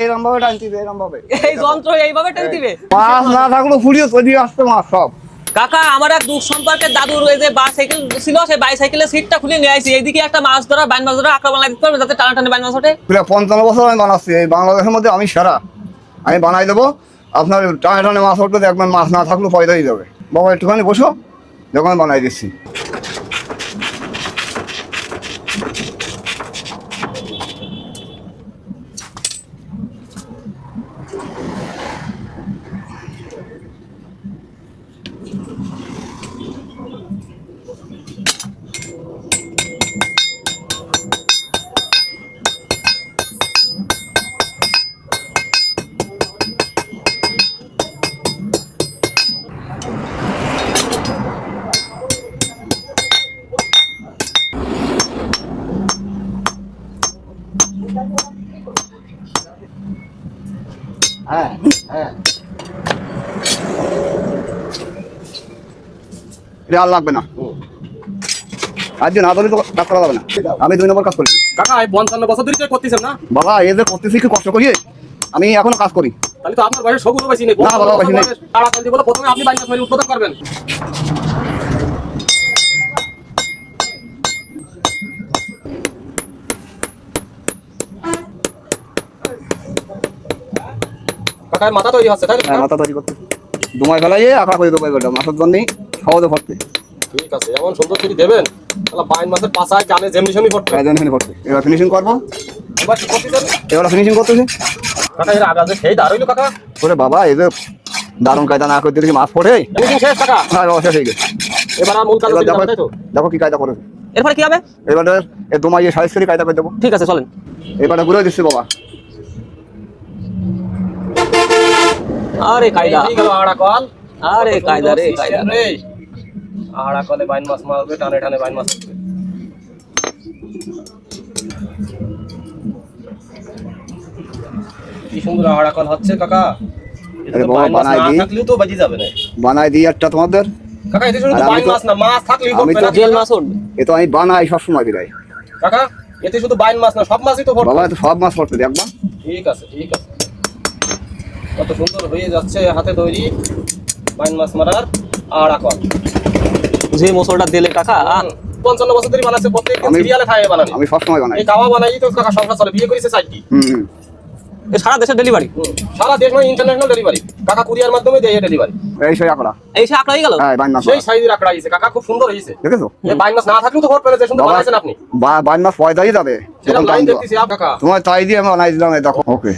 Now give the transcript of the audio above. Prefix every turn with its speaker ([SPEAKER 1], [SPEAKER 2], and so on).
[SPEAKER 1] এরকম ভাবে টানতিবে, এরকম ভাবে
[SPEAKER 2] এই যন্ত্র এইভাবে টেনে দিবে।
[SPEAKER 1] মাছ না থাকলেও ফুরিয়ে তৈরি আসছে মাছ সব।
[SPEAKER 2] কাকা আমার এক দুঃখ সম্পর্কের দাদুর ওই যে বাইসাইকেল ছিল, সেই বাইসাইকেলের সিটটা খুলে নিয়ে আসি, এইদিকে একটা মাছ ধরা বাইন মাছ ধরা আক্রমণ লাগতে পারবে, যাতে টানা টানি বাইন মাছ ওঠে।
[SPEAKER 1] 55 বছর আমি বানাচ্ছি, এই বাংলাদেশের মধ্যে আমি সেরা। আমি বানাই দেবো, আপনার টানে টানে মাছ উঠবে, দেখবেন মাছ না থাকলেও পয়দাই যাবে। বাবা একটুখানি বসো, দেখো আমি বানাই দিচ্ছি। হ্যাঁ হ্যাঁ, এটা আর লাগবে না, আজ না ধরে তো কাজ করা যাবে না। আমি 2 নম্বর কাজ করি।
[SPEAKER 3] কাকা 55 বছর ধরে করতেছেন না?
[SPEAKER 1] বাবা এই যে করতেছি কি কষ্ট করি, আমি এখনো কাজ করি।
[SPEAKER 3] তাহলে তো আপনার বয়স সবুজ বেশি নেই।
[SPEAKER 1] না বাবা বেশি নেই।
[SPEAKER 3] তাড়াতাড়ি বলে প্রথমে আপনি বাইক মাছ উৎপাদন করবেন। কাকার মাথা তৈরি হচ্ছে তাই না?
[SPEAKER 1] হ্যাঁ, মাথা তৈরি করতে দুমাই ফেলাই আঁকা করে দেবো, এগুলো মাছের জন্যই সহজে ভরতে।
[SPEAKER 3] ঠিক আছে, এমন সুন্দর করে দেবেন তাহলে বাইন মাছের পাছায় জানে যেমনি সেমনি করতে।
[SPEAKER 1] ভরতে এবার ফিনিশিং করবো।
[SPEAKER 3] এবার কি করতেছেন?
[SPEAKER 1] এবার ফিনিশিং করতেছি।
[SPEAKER 3] কাকা এর আগে সেই দাঁড়াইলো কাকা।
[SPEAKER 1] ওরে বাবা এই যে দারুণ কায়দা না করতে দেখি মাছ পড়ে।
[SPEAKER 3] ফিনিশিং শেষ কাকা।
[SPEAKER 1] হ্যাঁ বাবা শেষ হয়ে গেছে।
[SPEAKER 3] এবার আর মূল কাজ
[SPEAKER 1] এবার
[SPEAKER 3] করতে তাই তো?
[SPEAKER 1] দেখো কি কায়দা করেছে।
[SPEAKER 2] এরপরে কি হবে?
[SPEAKER 1] এবার এই দুমাই সাইজ করে কায়দা করে দেবো।
[SPEAKER 2] ঠিক আছে চলেন।
[SPEAKER 1] এবারে ঘুরে দিচ্ছি বাবা।
[SPEAKER 2] আরে কায়দা,
[SPEAKER 3] এই গেল আড়া কল।
[SPEAKER 2] আরে কায়দা রে কায়দা।
[SPEAKER 3] রে আড়া কলে বাইন মাছ মারবে, টানে টানে বাইন মাছ উঠবে। কি সুন্দর আড়া কল হচ্ছে কাকা।
[SPEAKER 1] আরে
[SPEAKER 3] এটা
[SPEAKER 1] বাবা,
[SPEAKER 3] বাইন মাছ
[SPEAKER 1] বানাই
[SPEAKER 3] না
[SPEAKER 1] দিই।
[SPEAKER 3] থাকলেও তো বাজি যাবে না।
[SPEAKER 1] বানাই দিই একটা তোমাদের।
[SPEAKER 3] কাকা এটা শুধু
[SPEAKER 1] আর আমি
[SPEAKER 3] বাইন
[SPEAKER 1] তো-
[SPEAKER 3] মাছ না, মাছ থাকলেই
[SPEAKER 1] আমি
[SPEAKER 3] হবে
[SPEAKER 1] তো
[SPEAKER 3] না।
[SPEAKER 2] জেল মাছ উঠবে।
[SPEAKER 1] এ তো আমি বানাই সবসময় দিলাই
[SPEAKER 3] কাকা এতে শুধু বাইন মাছ না, সব মাছই তো ভরবে।
[SPEAKER 1] বাবা, তো সব মাছ পড়তে দেখবা।
[SPEAKER 3] ঠিক আছে ঠিক আছে, কত সুন্দর হয়ে যাচ্ছে হাতে তৈরি বাইন মাছ মারার আড়া কল।
[SPEAKER 2] যে মশলাটা দিলে কাকা
[SPEAKER 3] 55 বছর ধরে বানাচ্ছে, প্রত্যেকদিন
[SPEAKER 1] আমি-
[SPEAKER 3] সিরিয়ালে খায় বানানি।
[SPEAKER 1] আমি সবসময় বানাই।
[SPEAKER 3] এই কাওয়া বানাই তো কাকা সংসার চলে। বিয়ে করেছে 4টি।
[SPEAKER 1] হুম।
[SPEAKER 2] এ সারা দেশের ডেলিভারি।
[SPEAKER 3] সারা দেশ নয়, ইন্টারন্যাশনাল ডেলিভারি। কাকা কুরিয়ার মাধ্যমে দেয় ডেলিভারি।
[SPEAKER 1] এই সেই আকড়া।
[SPEAKER 2] এই সে আঁকড়া হয়ে গেল।
[SPEAKER 1] হ্যাঁ বাইন মাছ
[SPEAKER 3] সেই সাইজের আঁকড়া হয়েছে কাকা, খুব সুন্দর হয়েছে।
[SPEAKER 1] দেখেছো?
[SPEAKER 3] এই বাইন মাছ না থাকলেও তো ভর পেলে যে সুন্দর
[SPEAKER 1] বাবা,
[SPEAKER 3] বানাইছেন আপনি।
[SPEAKER 1] বাইন মাছ পয়দাই যাবে
[SPEAKER 3] সেটা
[SPEAKER 1] যখন
[SPEAKER 3] লাইন
[SPEAKER 1] টাইম দেবো।
[SPEAKER 3] দেখতেছি কাকা।
[SPEAKER 1] তোমার তাই দিয়ে আমি বানাই দিলাম, এই দেখো। ওকে।